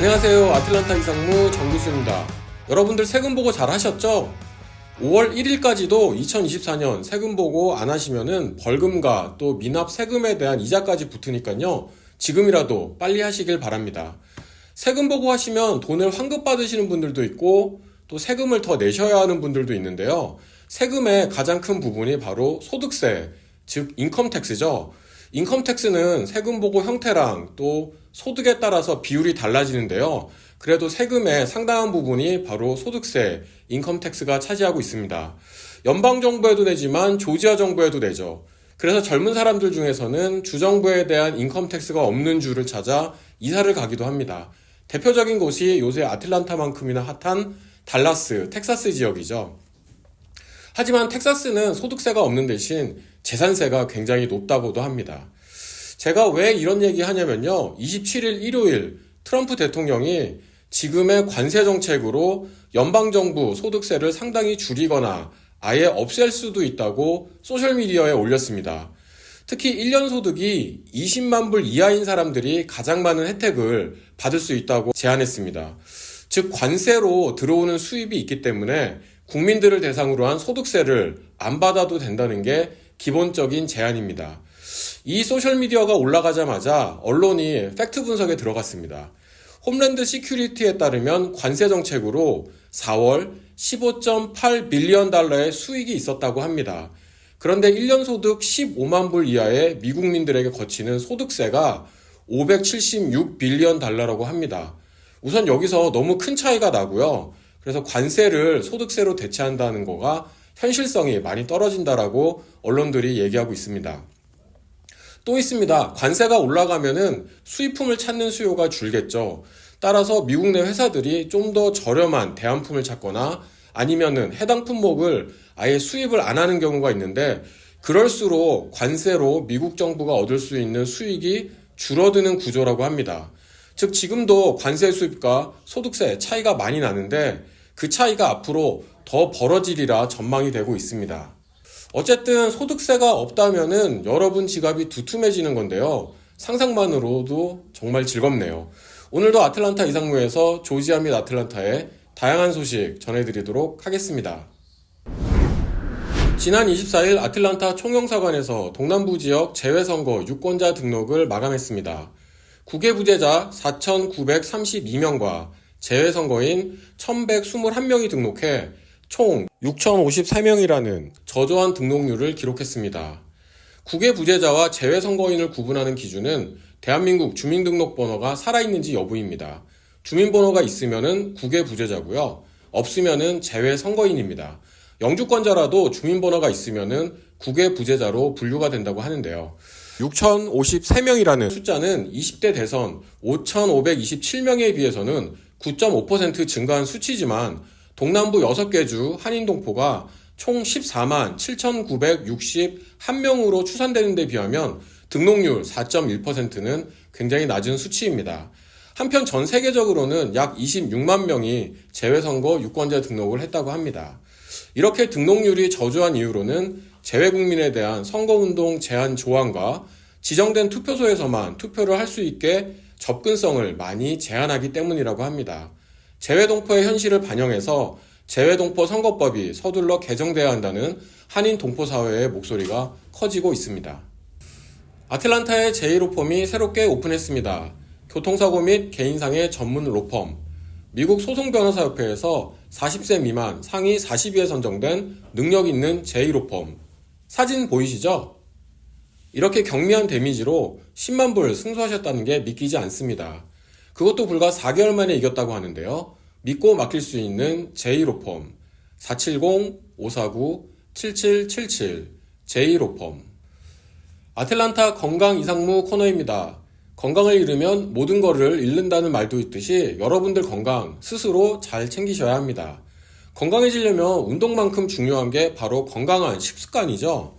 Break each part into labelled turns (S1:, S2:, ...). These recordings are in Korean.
S1: 안녕하세요. 아틀란타 이상무 정규수입니다. 여러분들 세금 보고 잘 하셨죠? 5월 1일까지도 2024년 세금 보고 안 하시면은 벌금과 또 미납 세금에 대한 이자까지 붙으니까요. 지금이라도 빨리 하시길 바랍니다. 세금 보고 하시면 돈을 환급 받으시는 분들도 있고 또 세금을 더 내셔야 하는 분들도 있는데요. 세금의 가장 큰 부분이 바로 소득세, 즉 인컴택스죠. 인컴택스는 세금 보고 형태랑 또 소득에 따라서 비율이 달라지는데요. 그래도 세금의 상당한 부분이 바로 소득세, 인컴택스가 차지하고 있습니다. 연방정부에도 내지만 조지아 정부에도 내죠. 그래서 젊은 사람들 중에서는 주정부에 대한 인컴택스가 없는 주를 찾아 이사를 가기도 합니다. 대표적인 곳이 요새 아틀란타만큼이나 핫한 달라스, 텍사스 지역이죠. 하지만 텍사스는 소득세가 없는 대신 재산세가 굉장히 높다고도 합니다. 제가 왜 이런 얘기 하냐면요. 27일 일요일 트럼프 대통령이 지금의 관세 정책으로 연방정부 소득세를 상당히 줄이거나 아예 없앨 수도 있다고 소셜미디어에 올렸습니다. 특히 1년 소득이 20만 불 이하인 사람들이 가장 많은 혜택을 받을 수 있다고 제안했습니다. 즉 관세로 들어오는 수입이 있기 때문에 국민들을 대상으로 한 소득세를 안 받아도 된다는 게 기본적인 제안입니다. 이 소셜미디어가 올라가자마자 언론이 팩트 분석에 들어갔습니다. 홈랜드 시큐리티에 따르면 관세 정책으로 4월 15.8 빌리언 달러의 수익이 있었다고 합니다. 그런데 1년 소득 15만 불 이하의 미국민들에게 거치는 소득세가 576 빌리언 달러라고 합니다. 우선 여기서 너무 큰 차이가 나고요. 그래서 관세를 소득세로 대체한다는 거가 현실성이 많이 떨어진다라고 언론들이 얘기하고 있습니다. 또 있습니다. 관세가 올라가면은 수입품을 찾는 수요가 줄겠죠. 따라서 미국 내 회사들이 좀 더 저렴한 대안품을 찾거나 아니면은 해당 품목을 아예 수입을 안 하는 경우가 있는데 그럴수록 관세로 미국 정부가 얻을 수 있는 수익이 줄어드는 구조라고 합니다. 즉 지금도 관세 수입과 소득세 차이가 많이 나는데 그 차이가 앞으로 더 벌어지리라 전망이 되고 있습니다. 어쨌든 소득세가 없다면은 여러분 지갑이 두툼해지는 건데요. 상상만으로도 정말 즐겁네요. 오늘도 아틀란타 이상무에서 조지아 및 아틀란타의 다양한 소식 전해드리도록 하겠습니다. 지난 24일 아틀란타 총영사관에서 동남부 지역 재외선거 유권자 등록을 마감했습니다. 국외부재자 4,932명과 재외선거인 1,121명이 등록해 총 6,053명이라는 저조한 등록률을 기록했습니다. 국외부재자와 재외선거인을 구분하는 기준은 대한민국 주민등록번호가 살아있는지 여부입니다. 주민번호가 있으면은 국외부재자고요. 없으면은 재외선거인입니다. 영주권자라도 주민번호가 있으면은 국외부재자로 분류가 된다고 하는데요. 6,053명이라는 숫자는 20대 대선 5,527명에 비해서는 9.5% 증가한 수치지만 동남부 6개 주 한인동포가 총 14만 7,961명으로 추산되는 데 비하면 등록률 4.1%는 굉장히 낮은 수치입니다. 한편 전 세계적으로는 약 26만 명이 재외선거 유권자 등록을 했다고 합니다. 이렇게 등록률이 저조한 이유로는 재외국민에 대한 선거운동 제한 조항과 지정된 투표소에서만 투표를 할 수 있게 접근성을 많이 제한하기 때문이라고 합니다. 재외동포의 현실을 반영해서 재외동포 선거법이 서둘러 개정돼야 한다는 한인 동포사회의 목소리가 커지고 있습니다. 아틀란타의 제1로펌이 새롭게 오픈했습니다. 교통사고 및 개인상해 전문 로펌. 미국 소송변호사협회에서 40세 미만 상위 40위에 선정된 능력 있는 제1로펌. 사진 보이시죠? 이렇게 경미한 데미지로 10만 불 승소하셨다는 게 믿기지 않습니다. 그것도 불과 4개월 만에 이겼다고 하는데요. 믿고 맡길 수 있는 제1로펌 470-549-7777 제1로펌. 아틀란타 건강 이상무 코너입니다. 건강을 잃으면 모든 것을 잃는다는 말도 있듯이 여러분들 건강 스스로 잘 챙기셔야 합니다. 건강해지려면 운동만큼 중요한 게 바로 건강한 식습관이죠.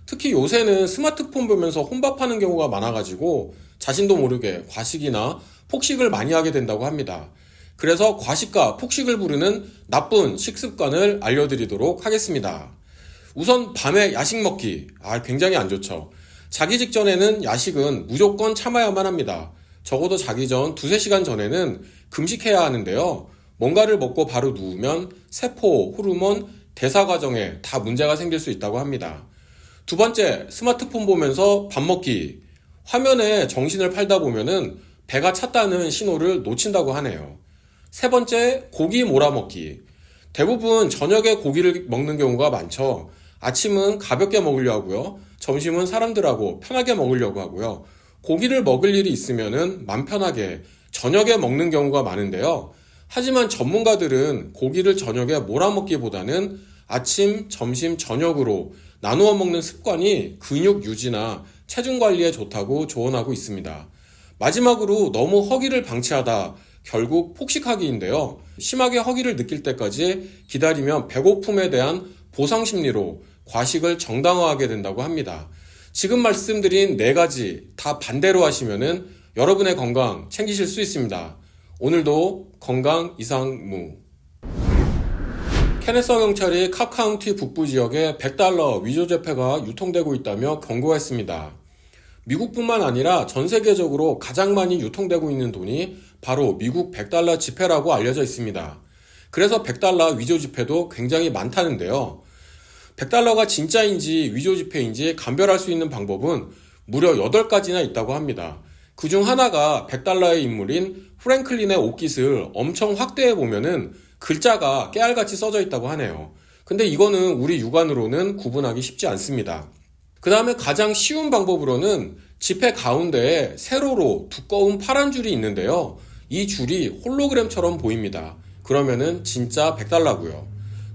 S1: 특히 요새는 스마트폰 보면서 혼밥하는 경우가 많아가지고 자신도 모르게 과식이나 폭식을 많이 하게 된다고 합니다. 그래서 과식과 폭식을 부르는 나쁜 식습관을 알려드리도록 하겠습니다. 우선 밤에 야식 먹기, 굉장히 안 좋죠. 자기 직전에는 야식은 무조건 참아야만 합니다. 적어도 자기 전 2-3시간 전에는 금식해야 하는데요. 뭔가를 먹고 바로 누우면 세포, 호르몬, 대사 과정에 다 문제가 생길 수 있다고 합니다. 두 번째, 스마트폰 보면서 밥 먹기. 화면에 정신을 팔다 보면은 배가 찼다는 신호를 놓친다고 하네요. 세 번째, 고기 몰아먹기. 대부분 저녁에 고기를 먹는 경우가 많죠. 아침은 가볍게 먹으려 하고요. 점심은 사람들하고 편하게 먹으려고 하고요. 고기를 먹을 일이 있으면은 맘 편하게 저녁에 먹는 경우가 많은데요. 하지만 전문가들은 고기를 저녁에 몰아먹기보다는 아침, 점심, 저녁으로 나누어 먹는 습관이 근육 유지나 체중 관리에 좋다고 조언하고 있습니다. 마지막으로 너무 허기를 방치하다 결국 폭식하기인데요. 심하게 허기를 느낄 때까지 기다리면 배고픔에 대한 보상 심리로 과식을 정당화하게 된다고 합니다. 지금 말씀드린 4가지 다 반대로 하시면은 여러분의 건강 챙기실 수 있습니다. 오늘도 건강 이상무. 케네서 경찰이 캅 카운티 북부 지역에 $100 위조 지폐가 유통되고 있다며 경고했습니다. 미국뿐만 아니라 전 세계적으로 가장 많이 유통되고 있는 돈이 바로 미국 $100 지폐라고 알려져 있습니다. 그래서 $100 위조 지폐도 굉장히 많다는데요. $100가 진짜인지 위조 지폐인지 감별할 수 있는 방법은 무려 8가지나 있다고 합니다. 그중 하나가 $100의 인물인 프랭클린의 옷깃을 엄청 확대해 보면은 글자가 깨알같이 써져 있다고 하네요. 근데 이거는 우리 육안으로는 구분하기 쉽지 않습니다. 그 다음에 가장 쉬운 방법으로는 지폐 가운데에 세로로 두꺼운 파란 줄이 있는데요. 이 줄이 홀로그램처럼 보입니다. 그러면은 진짜 $100고요.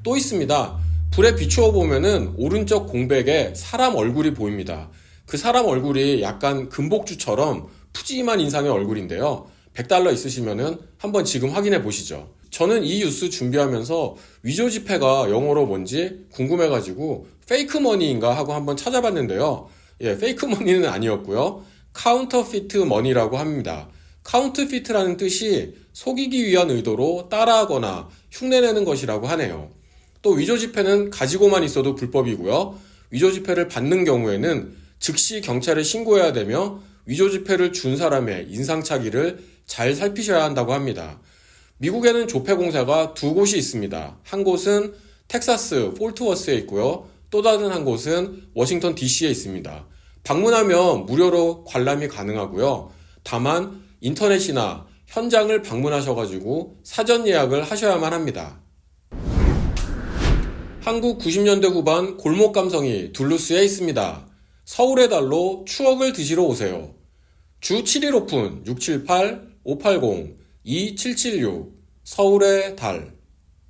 S1: 또 있습니다. 불에 비추어 보면은 오른쪽 공백에 사람 얼굴이 보입니다. 그 사람 얼굴이 약간 금복주처럼 푸짐한 인상의 얼굴인데요. $100 있으시면은 한번 지금 확인해 보시죠. 저는 이 뉴스 준비하면서 위조 지폐가 영어로 뭔지 궁금해가지고 페이크 머니인가 하고 한번 찾아봤는데요. 페이크 머니는 아니었고요. 카운터피트 머니라고 합니다. 카운터피트라는 뜻이 속이기 위한 의도로 따라하거나 흉내내는 것이라고 하네요. 또 위조 지폐는 가지고만 있어도 불법이고요. 위조 지폐를 받는 경우에는 즉시 경찰에 신고해야 되며 위조 지폐를 준 사람의 인상착의를 잘 살피셔야 한다고 합니다. 미국에는 조폐공사가 2곳이 있습니다. 한 곳은 텍사스 폴트워스에 있고요. 또 다른 한 곳은 워싱턴 DC에 있습니다. 방문하면 무료로 관람이 가능하고요. 다만 인터넷이나 현장을 방문하셔가지고 사전 예약을 하셔야만 합니다. 한국 90년대 후반 골목 감성이 둘루스에 있습니다. 서울의 달로 추억을 드시러 오세요. 주 7일 오픈 678-580-2776 서울의 달.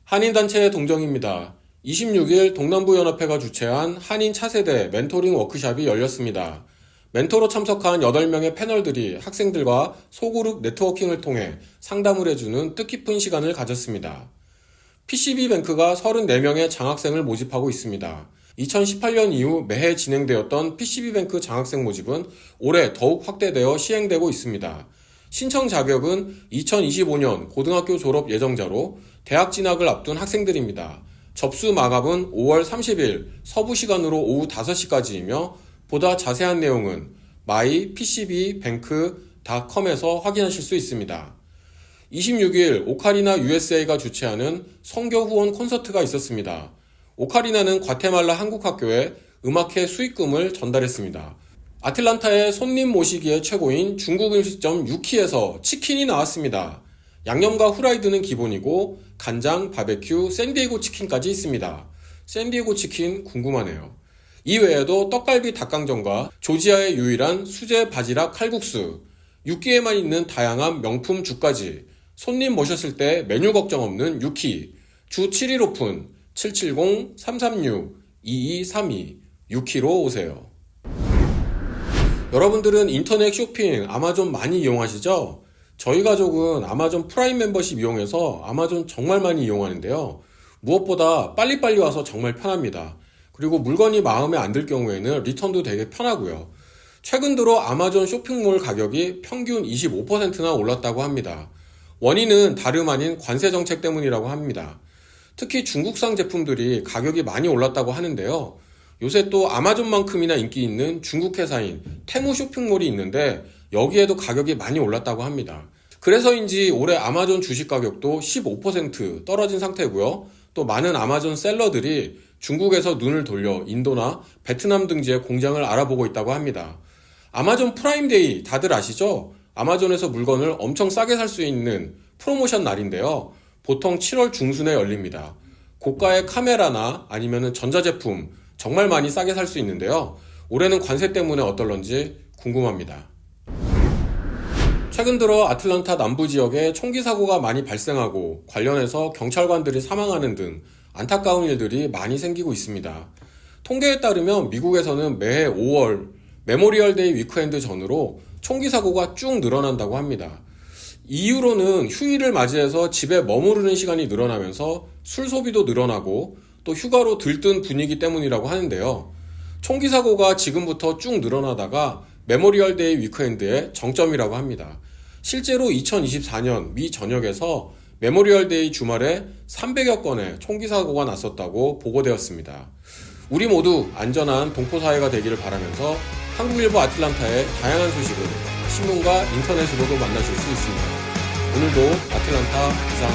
S1: 한인단체 동정입니다. 26일 동남부연합회가 주최한 한인 차세대 멘토링 워크숍이 열렸습니다. 멘토로 참석한 8명의 패널들이 학생들과 소그룹 네트워킹을 통해 상담을 해주는 뜻깊은 시간을 가졌습니다. PCB뱅크가 34명의 장학생을 모집하고 있습니다. 2018년 이후 매해 진행되었던 PCB뱅크 장학생 모집은 올해 더욱 확대되어 시행되고 있습니다. 신청 자격은 2025년 고등학교 졸업 예정자로 대학 진학을 앞둔 학생들입니다. 접수 마감은 5월 30일 서부 시간으로 오후 5시까지이며 보다 자세한 내용은 mypcbbank.com에서 확인하실 수 있습니다. 26일 오카리나 USA가 주최하는 선교 후원 콘서트가 있었습니다. 오카리나는 과테말라 한국학교에 음악회 수익금을 전달했습니다. 아틀란타의 손님 모시기의 최고인 중국 음식점 유키에서 치킨이 나왔습니다. 양념과 후라이드는 기본이고 간장, 바베큐, 샌디에고 치킨까지 있습니다. 샌디에고 치킨 궁금하네요. 이외에도 떡갈비 닭강정과 조지아의 유일한 수제 바지락 칼국수, 유키에만 있는 다양한 명품 죽까지 손님 모셨을 때 메뉴 걱정 없는 유키, 주 7일 오픈 770-336-2232 유키로 오세요. 여러분들은 인터넷 쇼핑 아마존 많이 이용하시죠? 저희 가족은 아마존 프라임 멤버십 이용해서 아마존 정말 많이 이용하는데요. 무엇보다 빨리빨리 와서 정말 편합니다. 그리고 물건이 마음에 안 들 경우에는 리턴도 되게 편하고요. 최근 들어 아마존 쇼핑몰 가격이 평균 25%나 올랐다고 합니다. 원인은 다름 아닌 관세 정책 때문이라고 합니다. 특히 중국산 제품들이 가격이 많이 올랐다고 하는데요. 요새 또 아마존만큼이나 인기 있는 중국 회사인 테무 쇼핑몰이 있는데 여기에도 가격이 많이 올랐다고 합니다. 그래서인지 올해 아마존 주식 가격도 15% 떨어진 상태고요. 또 많은 아마존 셀러들이 중국에서 눈을 돌려 인도나 베트남 등지의 공장을 알아보고 있다고 합니다. 아마존 프라임데이 다들 아시죠? 아마존에서 물건을 엄청 싸게 살 수 있는 프로모션 날인데요. 보통 7월 중순에 열립니다. 고가의 카메라나 아니면 전자제품 정말 많이 싸게 살 수 있는데요. 올해는 관세 때문에 어떨런지 궁금합니다. 최근 들어 아틀란타 남부 지역에 총기 사고가 많이 발생하고 관련해서 경찰관들이 사망하는 등 안타까운 일들이 많이 생기고 있습니다. 통계에 따르면 미국에서는 매해 5월 메모리얼 데이 위크엔드 전후로 총기 사고가 쭉 늘어난다고 합니다. 이유로는 휴일을 맞이해서 집에 머무르는 시간이 늘어나면서 술 소비도 늘어나고 또 휴가로 들뜬 분위기 때문이라고 하는데요. 총기 사고가 지금부터 쭉 늘어나다가 메모리얼 데이 위크엔드의 정점이라고 합니다. 실제로 2024년 미 전역에서 메모리얼 데이 주말에 300여 건의 총기 사고가 났었다고 보고되었습니다. 우리 모두 안전한 동포사회가 되기를 바라면서 한국일보 아틀란타의 다양한 소식을 신문과 인터넷으로도 만나실 수 있습니다. 오늘도 아틀란타 이상